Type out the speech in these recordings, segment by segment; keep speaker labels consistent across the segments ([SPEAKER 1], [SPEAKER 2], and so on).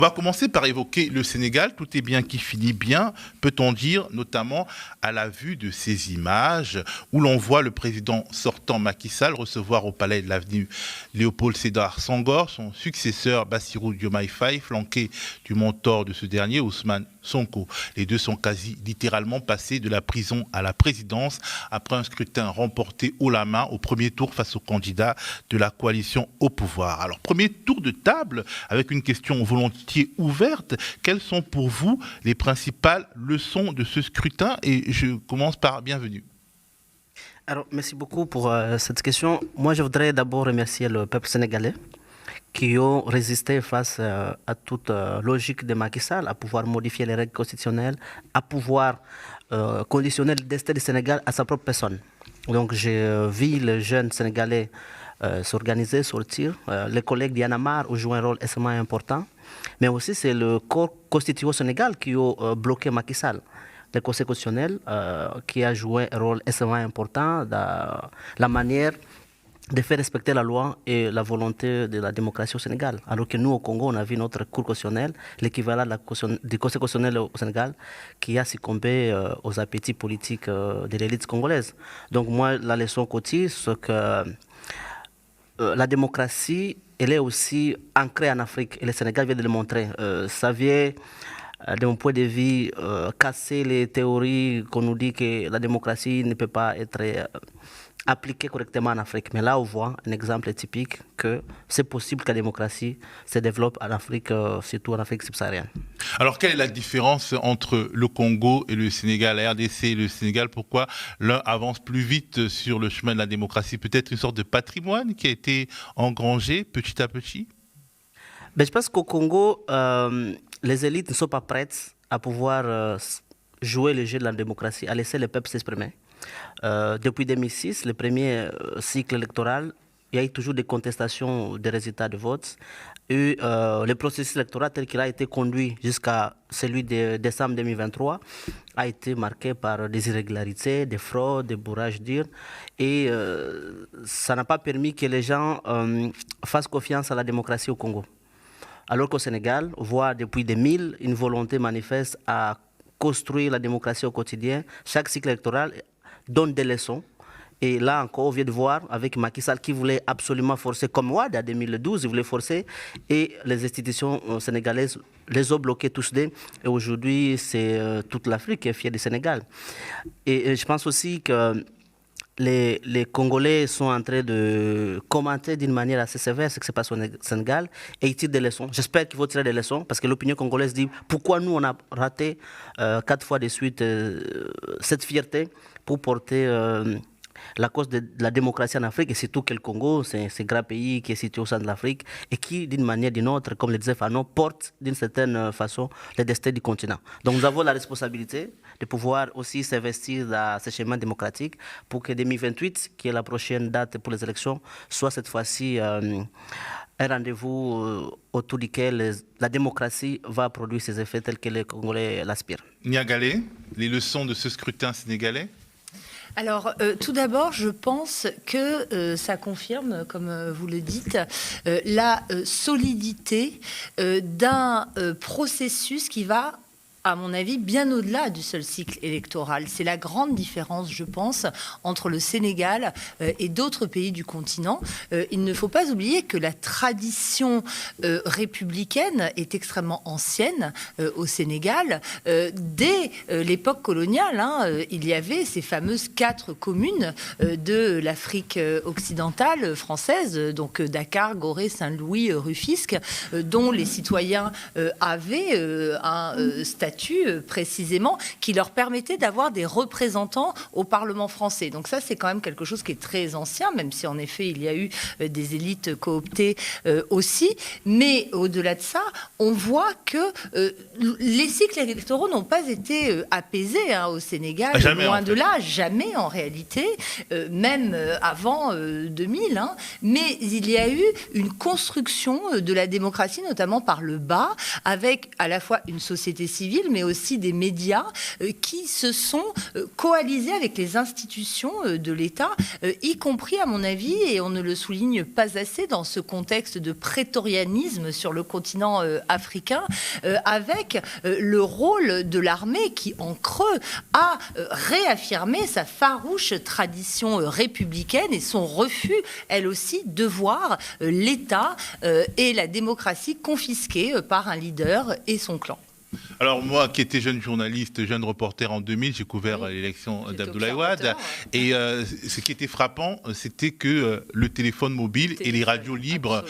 [SPEAKER 1] On va commencer par évoquer le Sénégal. Tout est bien qui finit bien, peut-on dire, notamment à la vue de ces images où l'on voit le président sortant Macky Sall recevoir au palais de l'avenue Léopold Sédar Senghor son successeur Bassirou Diomaye Faye, flanqué du mentor de ce dernier, Ousmane Sonko. Les deux sont quasi littéralement passés de la prison à la présidence après un scrutin remporté haut la main au premier tour face aux candidats de la coalition au pouvoir. Alors, premier tour de table avec une question volontiers ouverte. Quelles sont pour vous les principales leçons de ce scrutin? Et je commence par bienvenue.
[SPEAKER 2] Alors, merci beaucoup pour cette question. Moi, je voudrais d'abord remercier le peuple sénégalais qui ont résisté face à toute logique de Macky Sall, à pouvoir modifier les règles constitutionnelles, à pouvoir conditionner le destin du Sénégal à sa propre personne. Donc, j'ai vu les jeunes Sénégalais s'organiser, sortir. Les collègues d'Yann Amar ont joué un rôle extrêmement important. Mais aussi, c'est le corps constitué au Sénégal qui a bloqué Macky Sall. Le Conseil constitutionnel qui a joué un rôle extrêmement important dans la manière de faire respecter la loi et la volonté de la démocratie au Sénégal. Alors que nous, au Congo, on a vu notre cour constitutionnelle, l'équivalent du Conseil constitutionnel au Sénégal, qui a succombé aux appétits politiques de l'élite congolaise. Donc moi, la leçon quotidienne, c'est que la démocratie, elle est aussi ancrée en Afrique. Et le Sénégal vient de le montrer. Ça vient, de mon point de vue, casser les théories qu'on nous dit que la démocratie ne peut pas être appliquée correctement en Afrique. Mais là, on voit un exemple typique que c'est possible que la démocratie se développe en Afrique, surtout en Afrique subsaharienne.
[SPEAKER 1] Alors, quelle est la différence entre le Congo et le Sénégal, la RDC et le Sénégal? Pourquoi l'un avance plus vite sur le chemin de la démocratie? Peut-être une sorte de patrimoine qui a été engrangé petit à petit?
[SPEAKER 2] Ben, je pense qu'au Congo, les élites ne sont pas prêtes à pouvoir jouer le jeu de la démocratie, à laisser le peuple s'exprimer. Depuis 2006, le premier cycle électoral, il y a eu toujours des contestations des résultats de vote. Et le processus électoral tel qu'il a été conduit jusqu'à celui de décembre 2023 a été marqué par des irrégularités, des fraudes, des bourrages d'urnes. Et ça n'a pas permis que les gens fassent confiance à la démocratie au Congo. Alors qu'au Sénégal, on voit depuis 2000 une volonté manifeste à construire la démocratie au quotidien. Chaque cycle électoral donne des leçons. Et là encore, on vient de voir avec Macky Sall qui voulait absolument forcer, comme Ouad en 2012, il voulait forcer. Et les institutions sénégalaises les ont bloqués tous deux. Et aujourd'hui, c'est toute l'Afrique qui est fière du Sénégal. Et je pense aussi que les Congolais sont en train de commenter d'une manière assez sévère ce qui se passe au Sénégal et ils tirent des leçons. J'espère qu'ils vont tirer des leçons parce que l'opinion congolaise dit pourquoi nous on a raté 4 fois de suite cette fierté pour porter la cause de la démocratie en Afrique et surtout que le Congo, c'est un grand pays qui est situé au centre de l'Afrique et qui, d'une manière ou d'une autre, comme le disait Fanon, porte d'une certaine façon le destin du continent. Donc nous avons la responsabilité de pouvoir aussi s'investir dans ce chemin démocratique pour que 2028, qui est la prochaine date pour les élections, soit cette fois-ci un rendez-vous autour duquel la démocratie va produire ses effets tels que les Congolais l'aspirent.
[SPEAKER 1] Niagalé, les leçons de ce scrutin sénégalais?
[SPEAKER 3] Alors, tout d'abord, je pense que ça confirme, comme vous le dites, la solidité d'un processus qui va, à mon avis, bien au-delà du seul cycle électoral. C'est la grande différence, je pense, entre le Sénégal et d'autres pays du continent. Il ne faut pas oublier que la tradition républicaine est extrêmement ancienne au Sénégal. Dès l'époque coloniale, il y avait ces fameuses 4 communes de l'Afrique occidentale française, donc Dakar, Gorée, Saint-Louis, Rufisque, dont les citoyens avaient un statut précisément qui leur permettait d'avoir des représentants au Parlement français. Donc ça, c'est quand même quelque chose qui est très ancien, même si en effet il y a eu des élites cooptées aussi. Mais au-delà de ça, on voit que les cycles électoraux n'ont pas été apaisés au Sénégal.
[SPEAKER 1] Jamais,
[SPEAKER 3] loin
[SPEAKER 1] en fait.
[SPEAKER 3] de là, jamais en réalité, même avant 2000. Mais il y a eu une construction de la démocratie, notamment par le bas, avec à la fois une société civile, civile, mais aussi des médias qui se sont coalisés avec les institutions de l'État, y compris, à mon avis, et on ne le souligne pas assez dans ce contexte de prétorianisme sur le continent africain, avec le rôle de l'armée qui, en creux, a réaffirmé sa farouche tradition républicaine et son refus, elle aussi, de voir l'État et la démocratie confisqués par un leader et son clan.
[SPEAKER 1] Alors moi, qui étais jeune journaliste, jeune reporter en 2000, j'ai couvert l'élection d'Abdoulaye Wade. Et ce qui était frappant, c'était que le téléphone mobile et les radios libres,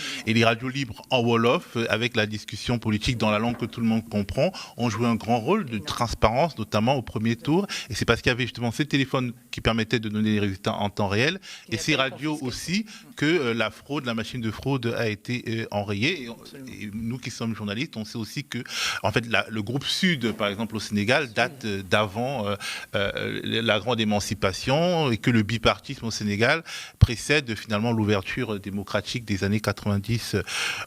[SPEAKER 1] en Wolof, avec la discussion politique dans la langue que tout le monde comprend, ont joué un grand rôle de transparence, notamment au premier tour. Et c'est parce qu'il y avait justement ces téléphones qui permettaient de donner les résultats en temps réel, et ces radios aussi, que la fraude, la machine de fraude a été enrayée. Et nous qui sommes journalistes, on sait aussi que, en fait, le groupe Sud, par exemple, au Sénégal, date d'avant la grande émancipation, et que le bipartisme au Sénégal précède finalement l'ouverture démocratique des années 90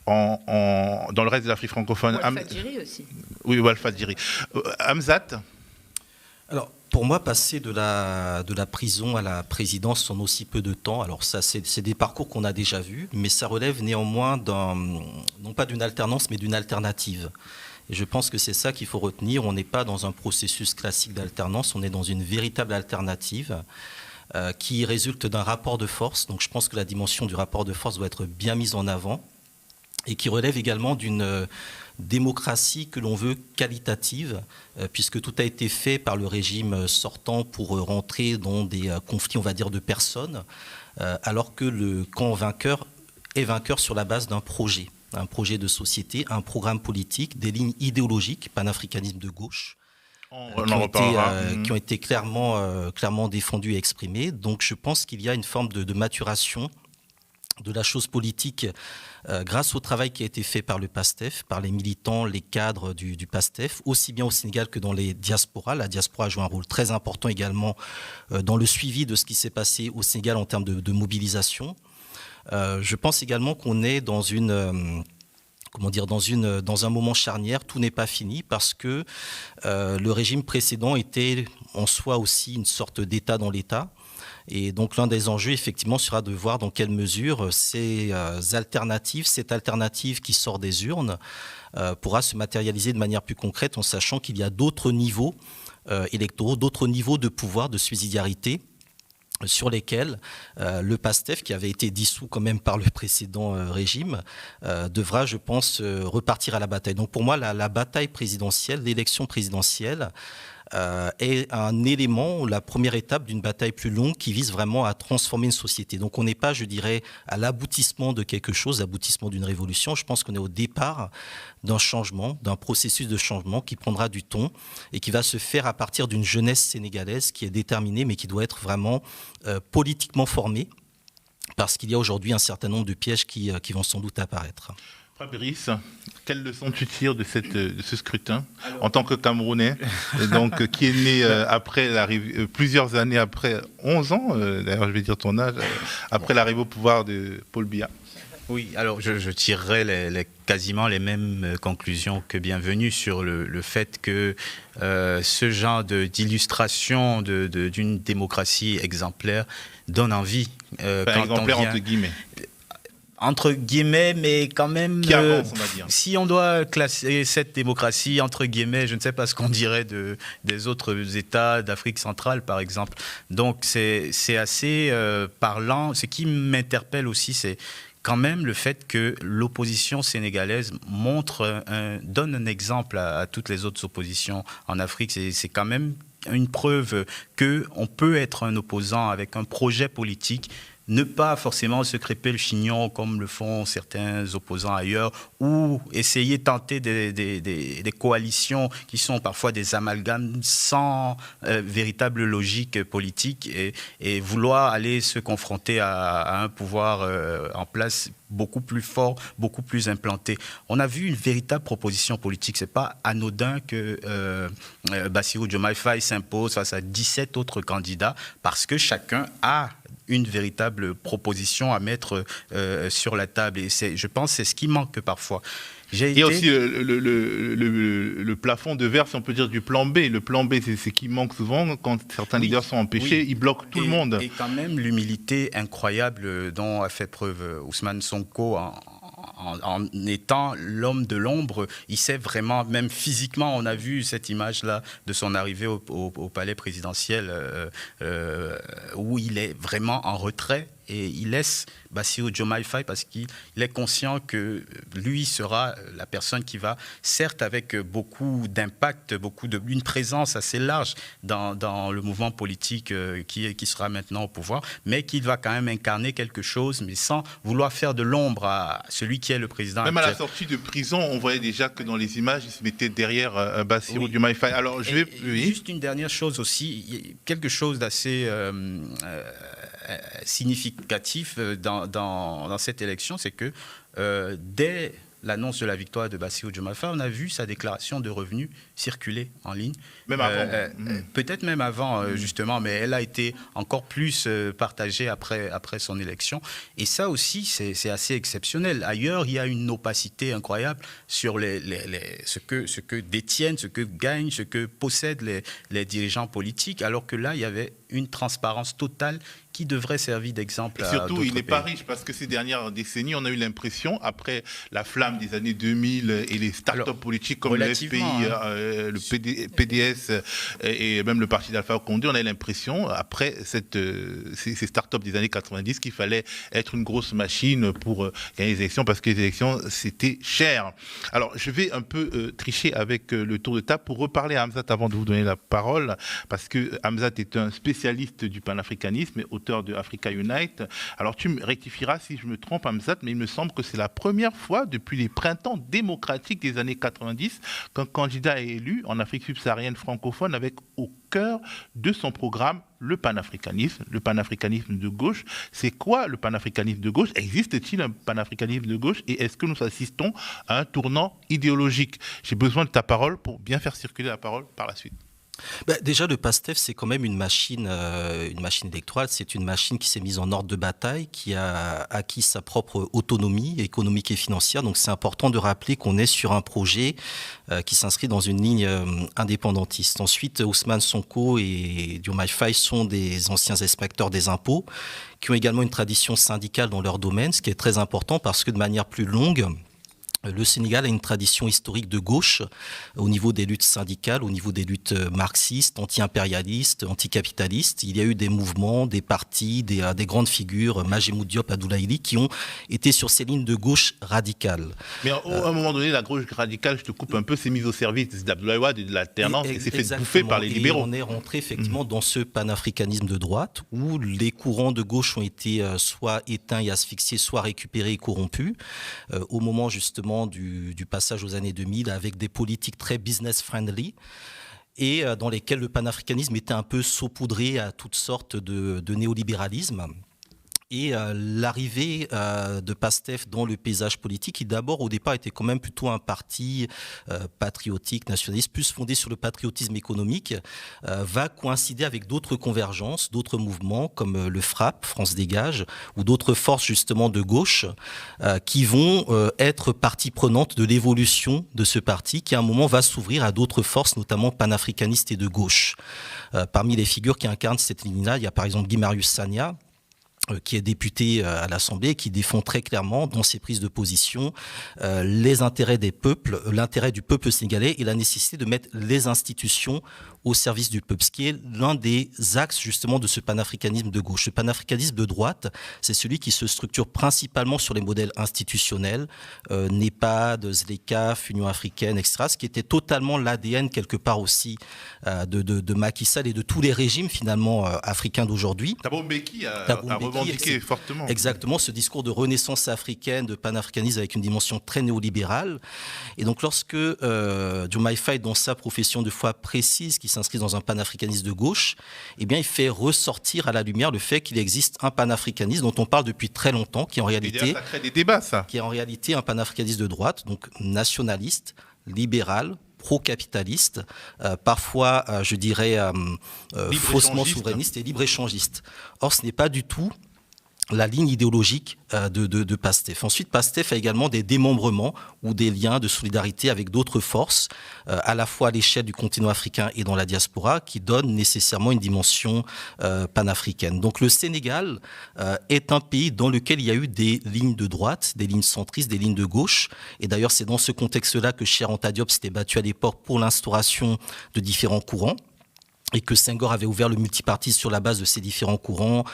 [SPEAKER 1] dans le reste de l'Afrique francophone.
[SPEAKER 3] Walfadjri aussi.
[SPEAKER 1] Oui, Walfadjri. Hamzat.
[SPEAKER 4] Alors, pour moi, passer de la prison à la présidence en aussi peu de temps, alors ça, c'est des parcours qu'on a déjà vus, mais ça relève néanmoins non pas d'une alternance, mais d'une alternative. Et je pense que c'est ça qu'il faut retenir. On n'est pas dans un processus classique d'alternance, on est dans une véritable alternative qui résulte d'un rapport de force. Donc je pense que la dimension du rapport de force doit être bien mise en avant et qui relève également d'une démocratie que l'on veut qualitative, puisque tout a été fait par le régime sortant pour rentrer dans des conflits, on va dire, de personnes, alors que le camp vainqueur est vainqueur sur la base d'un projet de société, un programme politique, des lignes idéologiques, panafricanisme de gauche, qui ont été clairement défendues et exprimées. Donc je pense qu'il y a une forme de maturation de la chose politique grâce au travail qui a été fait par le PASTEF, par les militants, les cadres du PASTEF, aussi bien au Sénégal que dans les diasporas. La diaspora joue un rôle très important également dans le suivi de ce qui s'est passé au Sénégal en termes de mobilisation. Je pense également qu'on est dans un moment charnière. Tout n'est pas fini parce que le régime précédent était en soi aussi une sorte d'État dans l'État. Et donc l'un des enjeux, effectivement, sera de voir dans quelle mesure cette alternative qui sort des urnes pourra se matérialiser de manière plus concrète en sachant qu'il y a d'autres niveaux électoraux, d'autres niveaux de pouvoir, de subsidiarité sur lesquels le PASTEF, qui avait été dissous quand même par le précédent régime, devra, je pense, repartir à la bataille. Donc pour moi, la bataille présidentielle, l'élection présidentielle, est un élément, la première étape d'une bataille plus longue qui vise vraiment à transformer une société. Donc on n'est pas, je dirais, à l'aboutissement de quelque chose, l'aboutissement d'une révolution. Je pense qu'on est au départ d'un changement, d'un processus de changement qui prendra du temps et qui va se faire à partir d'une jeunesse sénégalaise qui est déterminée mais qui doit être vraiment politiquement formée parce qu'il y a aujourd'hui un certain nombre de pièges qui vont sans doute apparaître.
[SPEAKER 1] Fabrice, quelle leçon tu tires de ce scrutin en tant que Camerounais, donc, qui est né après l'arrivée, plusieurs années après, 11 ans, d'ailleurs je vais dire ton âge, après l'arrivée au pouvoir de Paul Biya?
[SPEAKER 5] Oui, alors je tirerai quasiment les mêmes conclusions que Bienvenue sur le fait que ce genre d'illustration d'une démocratie exemplaire donne envie.
[SPEAKER 1] Exemplaire entre guillemets.
[SPEAKER 5] Entre guillemets, mais quand même,
[SPEAKER 1] qui avance, on va dire.
[SPEAKER 5] Si on doit classer cette démocratie, entre guillemets, je ne sais pas ce qu'on dirait des autres États d'Afrique centrale, par exemple. Donc, c'est assez parlant. Ce qui m'interpelle aussi, c'est quand même le fait que l'opposition sénégalaise donne un exemple à toutes les autres oppositions en Afrique. C'est quand même une preuve qu'on peut être un opposant avec un projet politique, ne pas forcément se crêper le chignon comme le font certains opposants ailleurs, ou essayer de tenter des coalitions qui sont parfois des amalgames sans véritable logique politique et vouloir aller se confronter à un pouvoir en place beaucoup plus fort, beaucoup plus implanté. On a vu une véritable proposition politique. C'est pas anodin que Bassirou Diomaye Faye s'impose face à 17 autres candidats parce que chacun a une véritable proposition à mettre sur la table. Et je pense que c'est ce qui manque parfois.
[SPEAKER 1] Il y a aussi le plafond de verre, si on peut dire, du plan B. Le plan B, c'est ce qui manque souvent quand certains leaders sont empêchés, ils bloquent tout le monde.
[SPEAKER 5] Et quand même l'humilité incroyable dont a fait preuve Ousmane Sonko en étant l'homme de l'ombre. Il sait vraiment, même physiquement, on a vu cette image-là de son arrivée au palais présidentiel où il est vraiment en retrait. Et il laisse Bassirou Diomaye Faye parce qu'il est conscient que lui sera la personne qui va, certes avec beaucoup d'impact, une présence assez large dans le mouvement politique qui sera maintenant au pouvoir, mais qu'il va quand même incarner quelque chose, mais sans vouloir faire de l'ombre à celui qui est le président
[SPEAKER 1] Même
[SPEAKER 5] actuel.
[SPEAKER 1] À la sortie de prison, on voyait déjà que dans les images, il se mettait derrière Bassirou Diomaye Faye. Alors,
[SPEAKER 5] Juste une dernière chose aussi, quelque chose d'assez significatif dans cette élection, c'est que dès l'annonce de la victoire de Bassirou Diomaye Faye, on a vu sa déclaration de revenus circuler en ligne.
[SPEAKER 1] Même avant.
[SPEAKER 5] Peut-être même avant, justement, mais elle a été encore plus partagée après son élection. Et ça aussi, c'est assez exceptionnel. Ailleurs, il y a une opacité incroyable sur ce que détiennent, ce que gagnent, ce que possèdent les dirigeants politiques, alors que là, il y avait une transparence totale qui devrait servir d'exemple à d'autres pays.
[SPEAKER 1] Surtout, il n'est pas riche parce que ces dernières décennies, on a eu l'impression, après la flamme des années 2000 et les start-up politiques comme le FPI, le PDS et même le parti d'Alpha Condé, on a eu l'impression, après ces start-up des années 90, qu'il fallait être une grosse machine pour gagner les élections parce que les élections, c'était cher. Alors, je vais un peu tricher avec le tour de table pour reparler à Hamzat avant de vous donner la parole, parce que Hamzat est un spécialiste du panafricanisme et auteur de Africa Unite. Alors tu me rectifieras si je me trompe, Hamzat, mais il me semble que c'est la première fois depuis les printemps démocratiques des années 90 qu'un candidat est élu en Afrique subsaharienne francophone avec au cœur de son programme le panafricanisme de gauche. C'est quoi le panafricanisme de gauche? Existe-t-il un panafricanisme de gauche et est-ce que nous assistons à un tournant idéologique? J'ai besoin de ta parole pour bien faire circuler la parole par la suite.
[SPEAKER 4] Déjà, le PASTEF, c'est quand même une machine électorale. C'est une machine qui s'est mise en ordre de bataille, qui a acquis sa propre autonomie économique et financière. Donc, c'est important de rappeler qu'on est sur un projet qui s'inscrit dans une ligne indépendantiste. Ensuite, Ousmane Sonko et Diomaye Faye sont des anciens inspecteurs des impôts qui ont également une tradition syndicale dans leur domaine, ce qui est très important parce que de manière plus longue, le Sénégal a une tradition historique de gauche au niveau des luttes syndicales, au niveau des luttes marxistes, anti-impérialistes, anticapitalistes. Il y a eu des mouvements, des partis, des grandes figures, Majhemout Diop, Abdoulaye Ly, qui ont été sur ces lignes de gauche radicale.
[SPEAKER 1] Mais à un moment donné, la gauche radicale, je te coupe un peu, s'est mise au service d'Abdoulaye Wade et de l'alternance et s'est fait bouffer par les libéraux.
[SPEAKER 4] Et on est rentré effectivement dans ce panafricanisme de droite où les courants de gauche ont été soit éteints et asphyxiés, soit récupérés et corrompus. Au moment justement du passage aux années 2000 avec des politiques très business-friendly et dans lesquelles le panafricanisme était un peu saupoudré à toutes sortes de néolibéralisme. Et l'arrivée de PASTEF dans le paysage politique, qui d'abord au départ était quand même plutôt un parti patriotique, nationaliste, plus fondé sur le patriotisme économique, va coïncider avec d'autres convergences, d'autres mouvements comme le FRAPP, France Dégage, ou d'autres forces justement de gauche qui vont être partie prenante de l'évolution de ce parti qui à un moment va s'ouvrir à d'autres forces, notamment panafricanistes et de gauche. Parmi les figures qui incarnent cette ligne-là, il y a par exemple Guy Marius Sagna, qui est député à l'Assemblée, qui défend très clairement dans ses prises de position les intérêts des peuples, l'intérêt du peuple sénégalais et la nécessité de mettre les institutions au service du peuple, ce qui est l'un des axes justement de ce panafricanisme de gauche. Ce panafricanisme de droite, c'est celui qui se structure principalement sur les modèles institutionnels, NEPAD, ZLECAf, Union africaine, etc., ce qui était totalement l'ADN quelque part aussi de Macky Sall et de tous les régimes finalement africains d'aujourd'hui.
[SPEAKER 1] Thabo Mbeki a revendiqué fortement.
[SPEAKER 4] Exactement, ce discours de renaissance africaine, de panafricanisme avec une dimension très néolibérale. Et donc lorsque Diomaye Faye, dans sa profession de foi précise, qui s'inscrit dans un panafricanisme de gauche, eh bien, il fait ressortir à la lumière le fait qu'il existe un panafricanisme dont on parle depuis très longtemps, qui est en réalité,
[SPEAKER 1] ça crée des débats, ça.
[SPEAKER 4] Qui est en réalité un panafricanisme de droite, donc nationaliste, libéral, pro-capitaliste, parfois, je dirais, faussement souverainiste et libre-échangiste. Or, ce n'est pas du tout la ligne idéologique de PASTEF. Ensuite, PASTEF a également des démembrements ou des liens de solidarité avec d'autres forces, à la fois à l'échelle du continent africain et dans la diaspora, qui donnent nécessairement une dimension panafricaine. Donc le Sénégal est un pays dans lequel il y a eu des lignes de droite, des lignes centristes, des lignes de gauche. Et d'ailleurs, c'est dans ce contexte-là que Cheikh Anta Diop s'était battu à l'époque pour l'instauration de différents courants, et que Senghor avait ouvert le multipartisme sur la base de ces différents courants,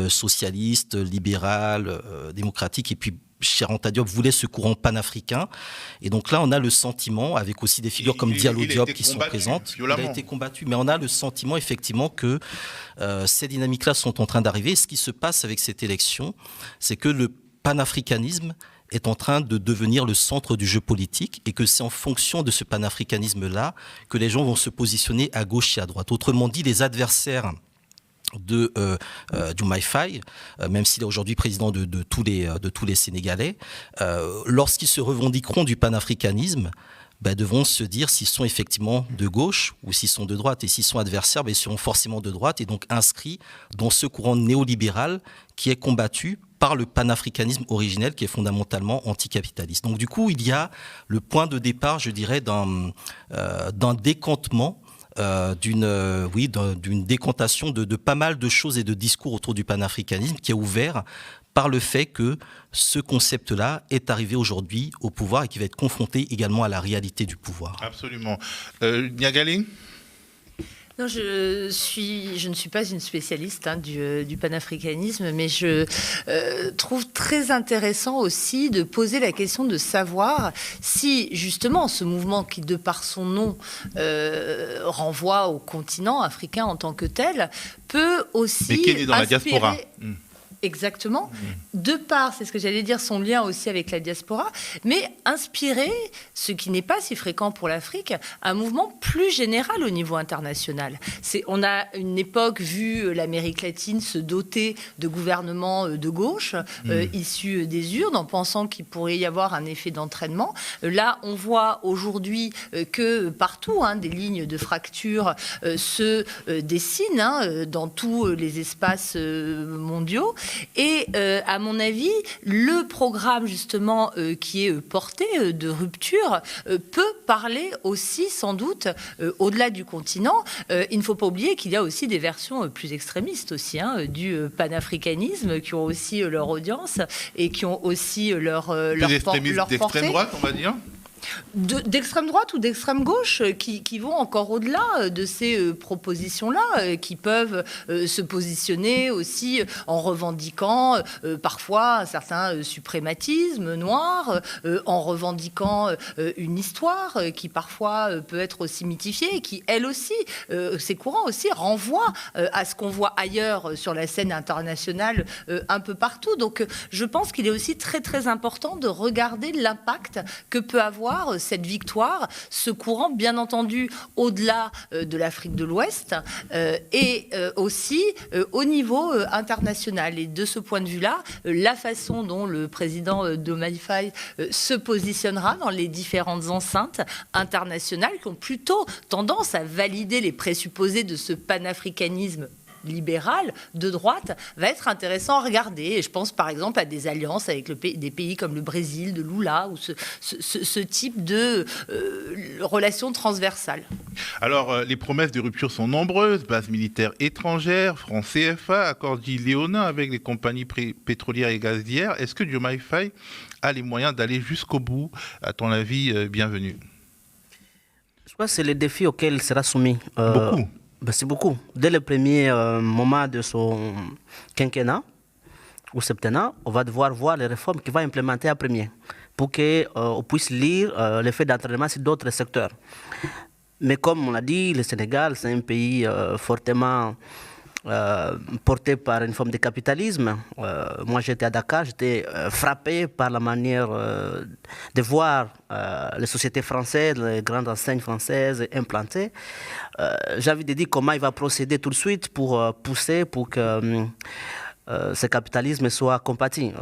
[SPEAKER 4] socialistes, libéral, démocratique, et puis Cheikh Anta Diop voulait ce courant panafricain. Et donc là, on a le sentiment, avec aussi des figures comme Diallo Diop qui sont présentes,
[SPEAKER 1] violemment.
[SPEAKER 4] Il a été combattu, mais on a le sentiment effectivement que ces dynamiques-là sont en train d'arriver. Et ce qui se passe avec cette élection, c'est que le panafricanisme est en train de devenir le centre du jeu politique et que c'est en fonction de ce panafricanisme-là que les gens vont se positionner à gauche et à droite. Autrement dit, les adversaires de Diomaye Faye, même s'il est aujourd'hui président de tous les Sénégalais, lorsqu'ils se revendiqueront du panafricanisme, devront se dire s'ils sont effectivement de gauche ou s'ils sont de droite. Et s'ils sont adversaires, ils seront forcément de droite et donc inscrits dans ce courant néolibéral qui est combattu par le panafricanisme originel qui est fondamentalement anticapitaliste. Donc du coup, il y a le point de départ, je dirais, d'un décantement, d'une décantation de pas mal de choses et de discours autour du panafricanisme qui est ouvert par le fait que ce concept-là est arrivé aujourd'hui au pouvoir et qui va être confronté également à la réalité du pouvoir.
[SPEAKER 1] Absolument. Niagali ?
[SPEAKER 3] Non, je ne suis pas une spécialiste du panafricanisme, mais je trouve très intéressant aussi de poser la question de savoir si justement ce mouvement qui, de par son nom, renvoie au continent africain en tant que tel, peut aussi
[SPEAKER 1] mais qui est né dans la diaspora.
[SPEAKER 3] Exactement. De par, c'est ce que j'allais dire, son lien aussi avec la diaspora, mais inspirer, ce qui n'est pas si fréquent pour l'Afrique, un mouvement plus général au niveau international. On a une époque vu l'Amérique latine se doter de gouvernements de gauche, issus des urnes, en pensant qu'il pourrait y avoir un effet d'entraînement. Là, on voit aujourd'hui que partout, des lignes de fracture se dessinent dans tous les espaces mondiaux. Et à mon avis, le programme justement qui est porté de rupture peut parler aussi sans doute au-delà du continent. Il ne faut pas oublier qu'il y a aussi des versions plus extrémistes aussi du panafricanisme qui ont aussi leur audience et qui ont aussi leur
[SPEAKER 1] d'extrême droite, on va dire.
[SPEAKER 3] D'extrême droite ou d'extrême gauche qui vont encore au-delà de ces propositions-là, qui peuvent se positionner aussi en revendiquant parfois un certain suprématisme noir, en revendiquant une histoire qui parfois peut être aussi mythifiée, qui elle aussi, ces courants aussi renvoient à ce qu'on voit ailleurs sur la scène internationale un peu partout. Donc je pense qu'il est aussi très très important de regarder l'impact que peut avoir cette victoire, ce courant, bien entendu, au-delà de l'Afrique de l'Ouest et aussi au niveau international. Et de ce point de vue-là, la façon dont le président Diomaye Faye se positionnera dans les différentes enceintes internationales qui ont plutôt tendance à valider les présupposés de ce panafricanisme libéral de droite va être intéressant à regarder. Et je pense par exemple à des alliances avec des pays comme le Brésil, de Lula, ou ce type de relations transversales.
[SPEAKER 1] Alors, les promesses de rupture sont nombreuses. Bases militaires étrangères, franc CFA, accord dit léonin avec les compagnies pétrolières et gazières. Est-ce que Diomaye Faye a les moyens d'aller jusqu'au bout? À ton avis, bienvenue.
[SPEAKER 2] Je crois que c'est le défi auquel il sera soumis.
[SPEAKER 1] Beaucoup.
[SPEAKER 2] C'est beaucoup. Dès le premier moment de son quinquennat ou septennat, on va devoir voir les réformes qu'il va implémenter à premier pour qu'on puisse lire l'effet d'entraînement sur d'autres secteurs. Mais comme on l'a dit, le Sénégal, c'est un pays fortement porté par une forme de capitalisme. Moi, j'étais à Dakar, j'étais frappé par la manière de voir les sociétés françaises, les grandes enseignes françaises implantées. J'ai envie de dire comment il va procéder tout de suite pour pousser, pour que ce capitalisme soit compati.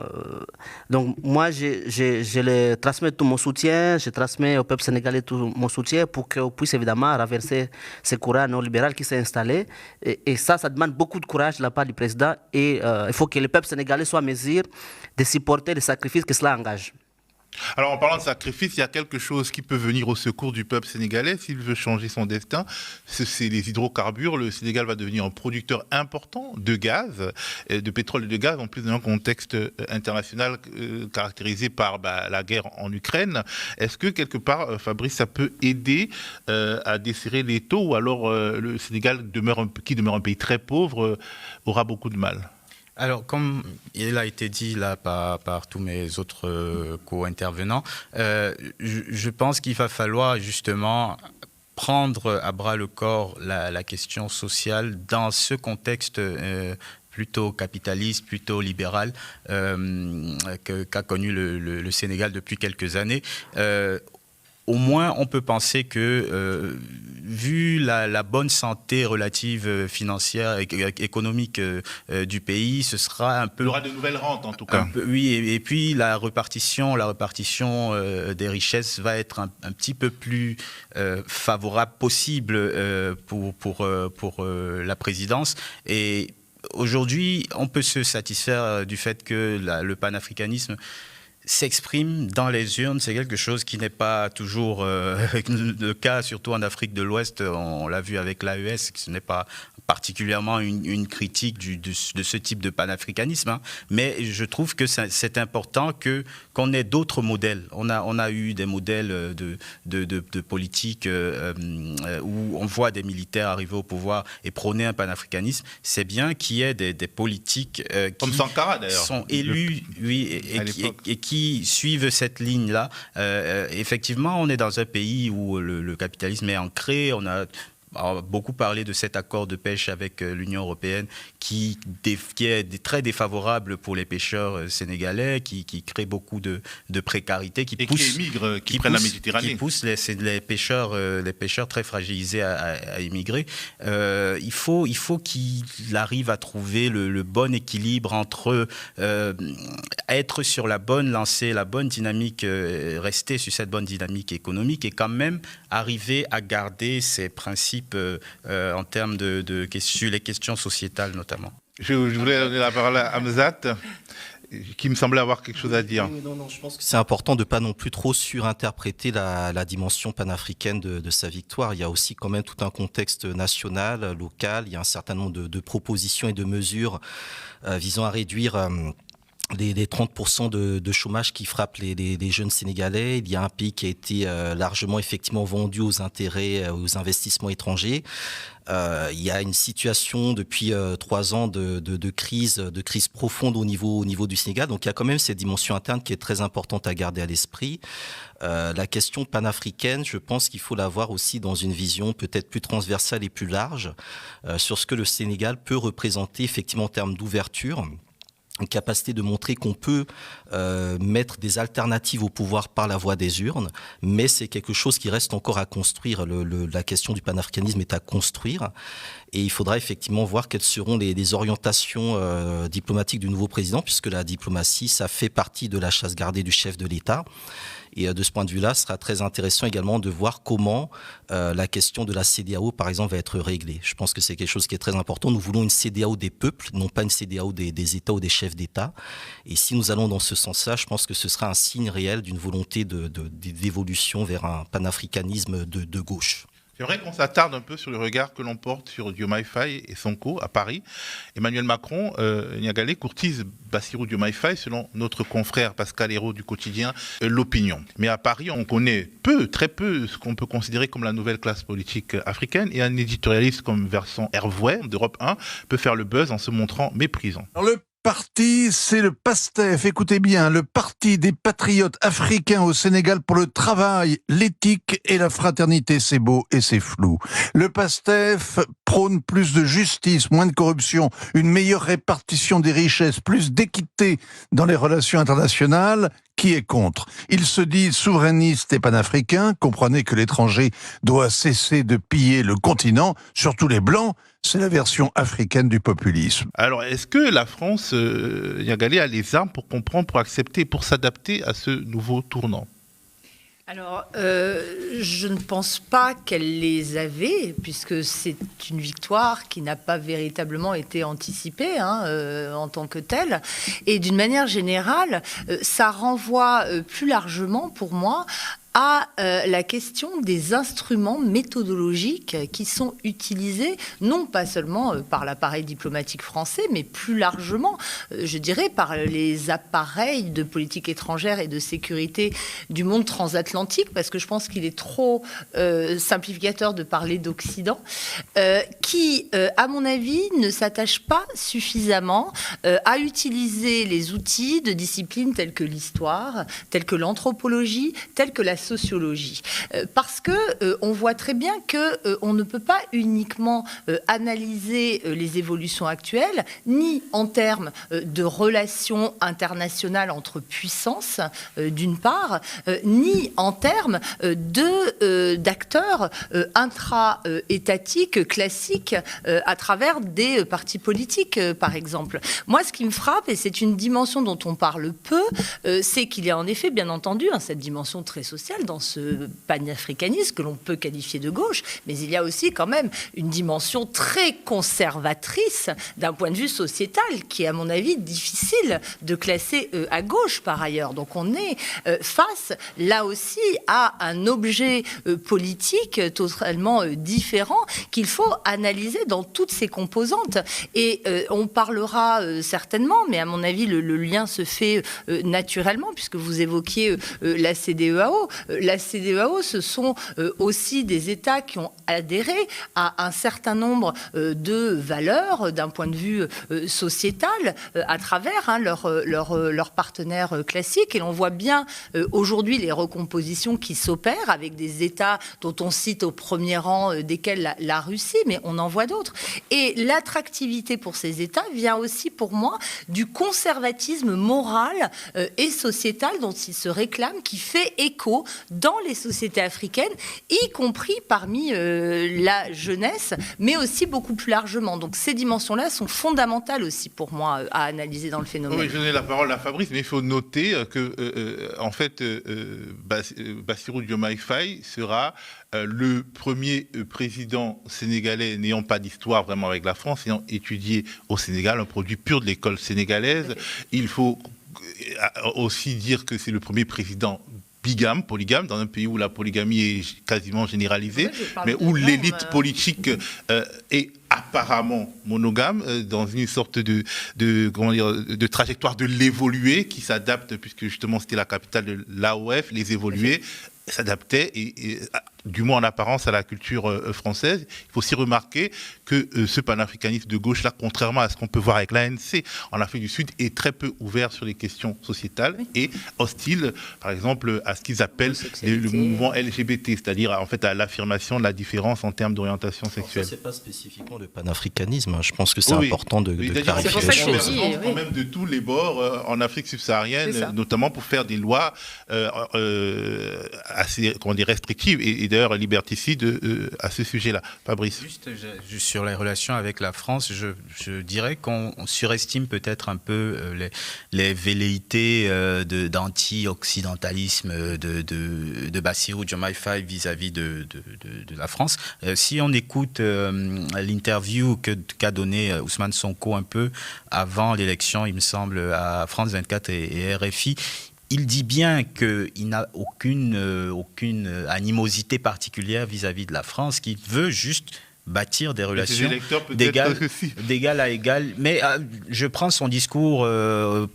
[SPEAKER 2] Donc moi, je les transmets tout mon soutien, je transmets au peuple sénégalais tout mon soutien pour qu'on puisse évidemment renverser ce courant néolibéral qui s'est installé. Et ça demande beaucoup de courage de la part du président. Et il faut que le peuple sénégalais soit en mesure de supporter les sacrifices que cela engage.
[SPEAKER 1] Alors, en parlant de sacrifice, il y a quelque chose qui peut venir au secours du peuple sénégalais s'il veut changer son destin. C'est les hydrocarbures. Le Sénégal va devenir un producteur important de gaz, de pétrole et de gaz, en plus d'un contexte international caractérisé par la guerre en Ukraine. Est-ce que, quelque part, Fabrice, ça peut aider à desserrer les taux, ou alors le Sénégal, qui demeure un pays très pauvre, aura beaucoup de mal?
[SPEAKER 5] Alors, comme il a été dit là par tous mes autres co-intervenants, je pense qu'il va falloir justement prendre à bras le corps la question sociale dans ce contexte plutôt capitaliste, plutôt libéral qu'a connu le Sénégal depuis quelques années. Au moins, on peut penser que, vu la bonne santé relative financière et économique du pays, ce sera un peu...
[SPEAKER 1] Il y aura de nouvelles rentes, en tout cas.
[SPEAKER 5] Oui, et puis la répartition des richesses va être un petit peu plus favorable possible pour la présidence. Et aujourd'hui, on peut se satisfaire du fait que le panafricanisme s'exprime dans les urnes. C'est quelque chose qui n'est pas toujours le cas, surtout en Afrique de l'Ouest. On l'a vu avec l'AES, ce n'est pas particulièrement une critique de ce type de panafricanisme, hein. Mais je trouve que c'est important qu'on ait d'autres modèles. On a eu des modèles de politique où on voit des militaires arriver au pouvoir et prôner un panafricanisme. C'est bien qu'il y ait des politiques
[SPEAKER 1] comme Sankara, d'ailleurs,
[SPEAKER 5] sont élus et qui suivent cette ligne-là. Effectivement, on est dans un pays où le capitalisme est ancré. On a beaucoup parlé de cet accord de pêche avec l'Union européenne qui est très défavorable pour les pêcheurs sénégalais, qui crée beaucoup de précarité, qui
[SPEAKER 1] émigrent, qui prennent la Méditerranée.
[SPEAKER 5] Qui pousse les pêcheurs très fragilisés à émigrer. Il faut qu'il arrive à trouver le bon équilibre entre être sur la bonne lancée, la bonne dynamique, rester sur cette bonne dynamique économique et quand même arriver à garder ses principes en termes sur les questions sociétales notamment.
[SPEAKER 1] Je voulais donner la parole à Hamzat, qui me semblait avoir quelque chose à dire.
[SPEAKER 4] Non, je pense que c'est important de ne pas non plus trop surinterpréter la dimension panafricaine de sa victoire. Il y a aussi quand même tout un contexte national, local. Il y a un certain nombre de propositions et de mesures visant à réduire les 30% de chômage qui frappent les jeunes Sénégalais. Il y a un pays qui a été largement effectivement vendu aux intérêts, aux investissements étrangers. Il y a une situation depuis 3 ans de crise profonde au niveau du Sénégal. Donc il y a quand même cette dimension interne qui est très importante à garder à l'esprit. La question panafricaine, je pense qu'il faut la voir aussi dans une vision peut-être plus transversale et plus large sur ce que le Sénégal peut représenter effectivement en termes d'ouverture. Une capacité de montrer qu'on peut mettre des alternatives au pouvoir par la voie des urnes, mais c'est quelque chose qui reste encore à construire. La question du panafricanisme est à construire, et il faudra effectivement voir quelles seront les orientations diplomatiques du nouveau président, puisque la diplomatie, ça fait partie de la chasse gardée du chef de l'État. Et de ce point de vue-là, ce sera très intéressant également de voir comment la question de la CEDEAO, par exemple, va être réglée. Je pense que c'est quelque chose qui est très important. Nous voulons une CEDEAO des peuples, non pas une CEDEAO des États ou des chefs d'État. Et si nous allons dans ce sens-là, je pense que ce sera un signe réel d'une volonté d'évolution vers un panafricanisme de gauche.
[SPEAKER 1] J'aimerais qu'on s'attarde un peu sur le regard que l'on porte sur Diomaye Faye et Sonko à Paris. Emmanuel Macron, Niagalé, courtise Bassirou Diomaye Faye, selon notre confrère Pascal Hérault du quotidien L'Opinion. Mais à Paris, on connaît très peu, ce qu'on peut considérer comme la nouvelle classe politique africaine, et un éditorialiste comme Vincent Hervouet d'Europe 1 peut faire le buzz en se montrant méprisant.
[SPEAKER 6] Alors le parti, c'est le PASTEF. Écoutez bien, le Parti des patriotes africains au Sénégal pour le travail, l'éthique et la fraternité. C'est beau et c'est flou. Le PASTEF prône plus de justice, moins de corruption, une meilleure répartition des richesses, plus d'équité dans les relations internationales. Qui est contre? Il se dit souverainiste et panafricain. Comprenez que l'étranger doit cesser de piller le continent, surtout les Blancs. C'est la version africaine du populisme.
[SPEAKER 1] Alors, est-ce que la France, Yagalé, a les armes pour comprendre, pour accepter, pour s'adapter à ce nouveau tournant ?
[SPEAKER 3] Alors, je ne pense pas qu'elle les avait, puisque c'est une victoire qui n'a pas véritablement été anticipée en tant que telle. Et d'une manière générale, ça renvoie plus largement, pour moi, à la question des instruments méthodologiques qui sont utilisés, non pas seulement par l'appareil diplomatique français, mais plus largement, je dirais, par les appareils de politique étrangère et de sécurité du monde transatlantique, parce que je pense qu'il est trop simplificateur de parler d'Occident, qui, à mon avis, ne s'attache pas suffisamment à utiliser les outils de disciplines telles que l'histoire, telles que l'anthropologie, telles que la sociologie, parce que on voit très bien que on ne peut pas uniquement analyser les évolutions actuelles, ni en termes de relations internationales entre puissances, d'une part, ni en termes d'acteurs intra-étatiques classiques à travers des partis politiques, par exemple. Moi, ce qui me frappe, et c'est une dimension dont on parle peu, c'est qu'il y a en effet, bien entendu, cette dimension très sociale dans ce panafricanisme que l'on peut qualifier de gauche, mais il y a aussi quand même une dimension très conservatrice d'un point de vue sociétal qui est à mon avis difficile de classer à gauche par ailleurs. Donc on est face là aussi à un objet politique totalement différent qu'il faut analyser dans toutes ses composantes. Et on parlera certainement, mais à mon avis le lien se fait naturellement puisque vous évoquiez la CEDEAO. La CEDEAO, ce sont aussi des États qui ont adhéré à un certain nombre de valeurs d'un point de vue sociétal à travers leurs partenaires classiques. Et on voit bien aujourd'hui les recompositions qui s'opèrent avec des États dont on cite au premier rang desquels la Russie, mais on en voit d'autres. Et l'attractivité pour ces États vient aussi pour moi du conservatisme moral et sociétal dont ils se réclament, qui fait écho dans les sociétés africaines, y compris parmi la jeunesse, mais aussi beaucoup plus largement. Donc ces dimensions-là sont fondamentales aussi pour moi à analyser dans le phénomène.
[SPEAKER 1] Oui, je donne la parole à Fabrice, mais il faut noter que, en fait, Bassirou Diomaye Faye sera le premier président sénégalais n'ayant pas d'histoire vraiment avec la France, ayant étudié au Sénégal, un produit pur de l'école sénégalaise. Il faut aussi dire que c'est le premier président polygame, dans un pays où la polygamie est quasiment généralisée, mais où l'élite politique est apparemment monogame, dans une sorte de trajectoire de l'évoluer qui s'adapte, puisque justement c'était la capitale de l'AOF, les évolués s'adaptaient et du moins en apparence à la culture française. Il faut aussi remarquer que ce panafricanisme de gauche-là, contrairement à ce qu'on peut voir avec l'ANC en Afrique du Sud, est très peu ouvert sur les questions sociétales et hostile, par exemple, à ce qu'ils appellent le mouvement LGBT, c'est-à-dire en fait à l'affirmation de la différence en termes d'orientation sexuelle.
[SPEAKER 4] Ça, c'est pas spécifiquement le panafricanisme. Je pense que c'est important de clarifier.
[SPEAKER 3] C'est pour ça que je dis,
[SPEAKER 1] quand même de tous les bords en Afrique subsaharienne, notamment pour faire des lois assez restrictives et d'ailleurs liberticides à ce sujet-là. Fabrice.
[SPEAKER 5] Juste sur les relations avec la France, je dirais qu'on surestime peut-être un peu les velléités d'anti-occidentalisme de Bassirou Diomaye Faye vis-à-vis de la France. Si on écoute l'interview qu'a donné Ousmane Sonko un peu avant l'élection, il me semble, à France 24 et RFI, il dit bien qu'il n'a aucune animosité particulière vis-à-vis de la France, qu'il veut juste bâtir des relations d'égal à égal. Mais je prends son discours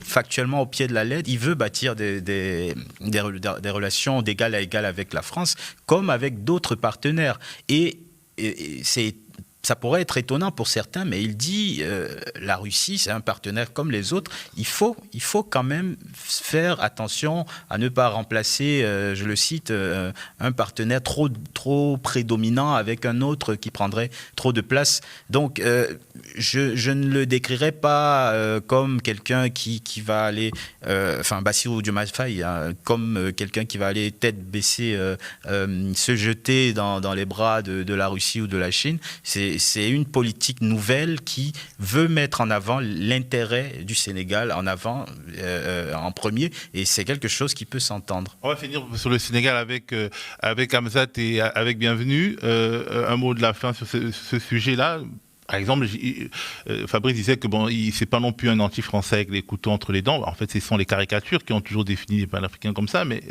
[SPEAKER 5] factuellement au pied de la lettre. Il veut bâtir des relations d'égal à égal avec la France, comme avec d'autres partenaires. Et ça pourrait être étonnant pour certains, mais il dit la Russie, c'est un partenaire comme les autres. Il faut quand même faire attention à ne pas remplacer, je le cite, un partenaire trop prédominant avec un autre qui prendrait trop de place. Donc, je ne le décrirais pas comme quelqu'un qui va aller, Bassirou Diomaye Faye, comme quelqu'un qui va aller tête baissée, se jeter dans les bras de la Russie ou de la Chine. c'est une politique nouvelle qui veut mettre en avant l'intérêt du Sénégal en avant, en premier, et c'est quelque chose qui peut s'entendre.
[SPEAKER 1] On va finir sur le Sénégal avec Hamzat et avec Bienvenue. Un mot de la fin sur ce sujet-là. Par exemple, Fabrice disait que c'est pas non plus un anti-français avec les couteaux entre les dents. En fait, ce sont les caricatures qui ont toujours défini les panafricains comme ça, mais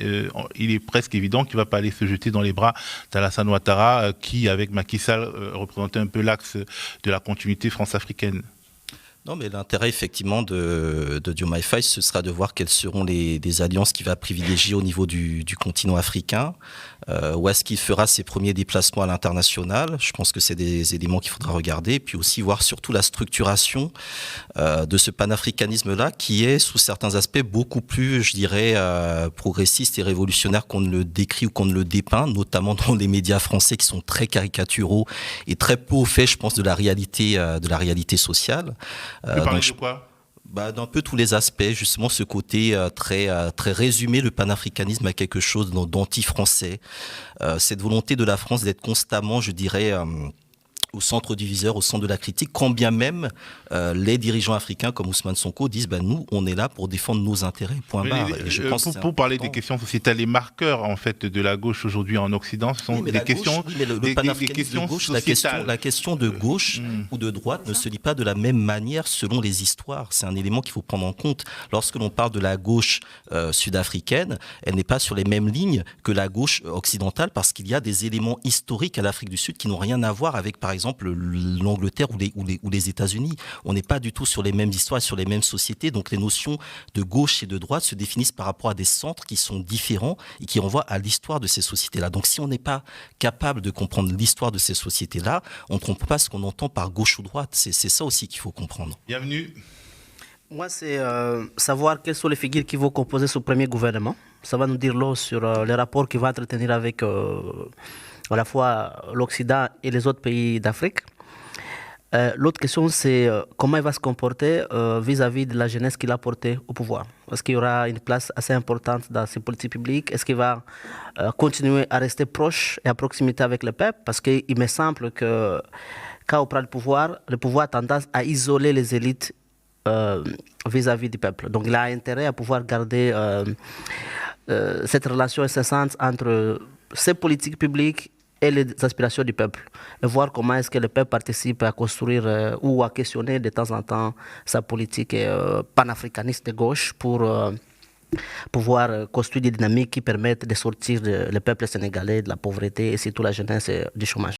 [SPEAKER 1] il est presque évident qu'il ne va pas aller se jeter dans les bras d'Alassane Ouattara, qui, avec Macky Sall, représentait un peu l'axe de la continuité france-africaine.
[SPEAKER 4] Non, mais l'intérêt effectivement de Diomaye Faye, ce sera de voir quelles seront les alliances qu'il va privilégier au niveau du continent africain. Où est-ce qu'il fera ses premiers déplacements à l'international? Je pense que c'est des éléments qu'il faudra regarder. Et puis aussi voir surtout la structuration de ce panafricanisme-là, qui est sous certains aspects beaucoup plus, je dirais, progressiste et révolutionnaire qu'on ne le décrit ou qu'on ne le dépeint, notamment dans les médias français qui sont très caricaturaux et très peu au fait, je pense, de la réalité sociale.
[SPEAKER 1] De quoi?
[SPEAKER 4] D'un peu tous les aspects, justement ce côté très résumé, le panafricanisme a quelque chose d'anti-français. Cette volonté de la France d'être constamment, je dirais, au centre du viseur, au centre de la critique, quand bien même les dirigeants africains comme Ousmane Sonko disent nous, on est là pour défendre nos intérêts, point barre. Et je pense
[SPEAKER 1] pour parler des questions sociétales, les marqueurs en fait de la gauche aujourd'hui en Occident sont des questions,
[SPEAKER 4] des questions de gauche, la question de gauche ou de droite ne se lit pas de la même manière selon les histoires. C'est un élément qu'il faut prendre en compte. Lorsque l'on parle de la gauche sud-africaine, elle n'est pas sur les mêmes lignes que la gauche occidentale parce qu'il y a des éléments historiques à l'Afrique du Sud qui n'ont rien à voir avec, par exemple, l'Angleterre ou les États-Unis. On n'est pas du tout sur les mêmes histoires, sur les mêmes sociétés. Donc les notions de gauche et de droite se définissent par rapport à des centres qui sont différents et qui renvoient à l'histoire de ces sociétés-là. Donc si on n'est pas capable de comprendre l'histoire de ces sociétés-là, on ne comprend pas ce qu'on entend par gauche ou droite. C'est ça aussi qu'il faut comprendre.
[SPEAKER 1] Bienvenue.
[SPEAKER 2] Moi, c'est savoir quelles sont les figures qui vont composer ce premier gouvernement. Ça va nous dire l'eau sur les rapports qu'il va entretenir avec à la fois l'Occident et les autres pays d'Afrique. L'autre question, c'est comment il va se comporter vis-à-vis de la jeunesse qu'il a portée au pouvoir. Est-ce qu'il y aura une place assez importante dans ses politiques publiques? Est-ce qu'il va continuer à rester proche et à proximité avec le peuple? Parce qu'il me semble que quand on prend le pouvoir a tendance à isoler les élites vis-à-vis du peuple. Donc il a intérêt à pouvoir garder cette relation incessante entre ses politiques publiques et les aspirations du peuple, et voir comment est-ce que le peuple participe à construire ou à questionner de temps en temps sa politique panafricaniste de gauche pour pouvoir construire des dynamiques qui permettent de sortir le peuple sénégalais de la pauvreté et surtout la jeunesse du chômage.